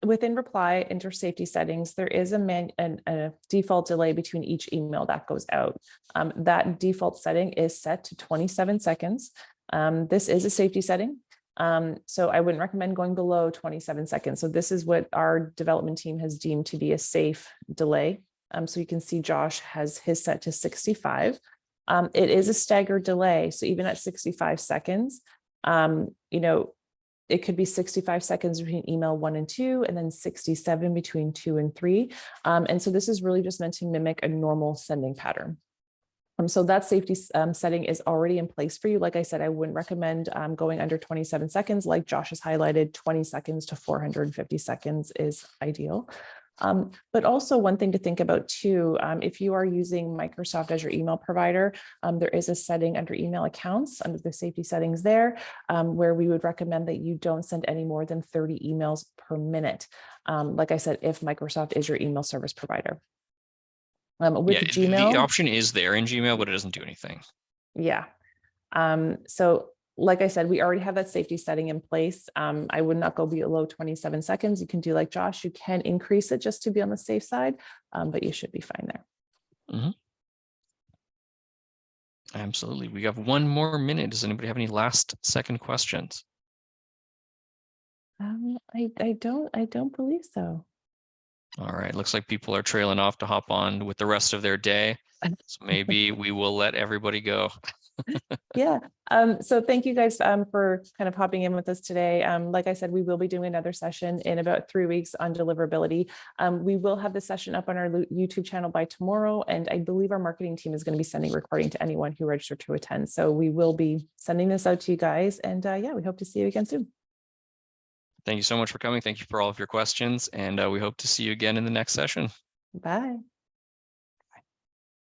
Speaker 1: within reply enter safety settings, there is a default delay between each email that goes out. That default setting is set to 27 seconds. This is a safety setting. So I wouldn't recommend going below 27 seconds. So this is what our development team has deemed to be a safe delay. So you can see Josh has his set to 65. It is a staggered delay. So even at 65 seconds, it could be 65 seconds between email 1 and 2, and then 67 between 2 and 3. And so this is really just meant to mimic a normal sending pattern. So that safety setting is already in place for you. Like I said, I wouldn't recommend going under 27 seconds. Like Josh has highlighted, 20 seconds to 450 seconds is ideal. But also one thing to think about too, if you are using Microsoft as your email provider, there is a setting under email accounts under the safety settings there, where we would recommend that you don't send any more than 30 emails per minute. Like I said, if Microsoft is your email service provider. With Gmail,
Speaker 2: the option is there in Gmail, but it doesn't do anything.
Speaker 1: Yeah. So like I said, we already have that safety setting in place. I would not go below 27 seconds. You can do like Josh, you can increase it just to be on the safe side, but you should be fine there.
Speaker 2: Mm-hmm. Absolutely. We have one more minute. Does anybody have any last second questions?
Speaker 1: I don't believe so.
Speaker 2: All right. Looks like people are trailing off to hop on with the rest of their day. So maybe we will let everybody go.
Speaker 1: Yeah. So thank you guys for kind of hopping in with us today. Like I said, we will be doing another session in about 3 weeks on deliverability. We will have the session up on our YouTube channel by tomorrow. And I believe our marketing team is going to be sending a recording to anyone who registered to attend. So we will be sending this out to you guys. And yeah, we hope to see you again soon.
Speaker 2: Thank you so much for coming. Thank you for all of your questions. And we hope to see you again in the next session.
Speaker 1: Bye.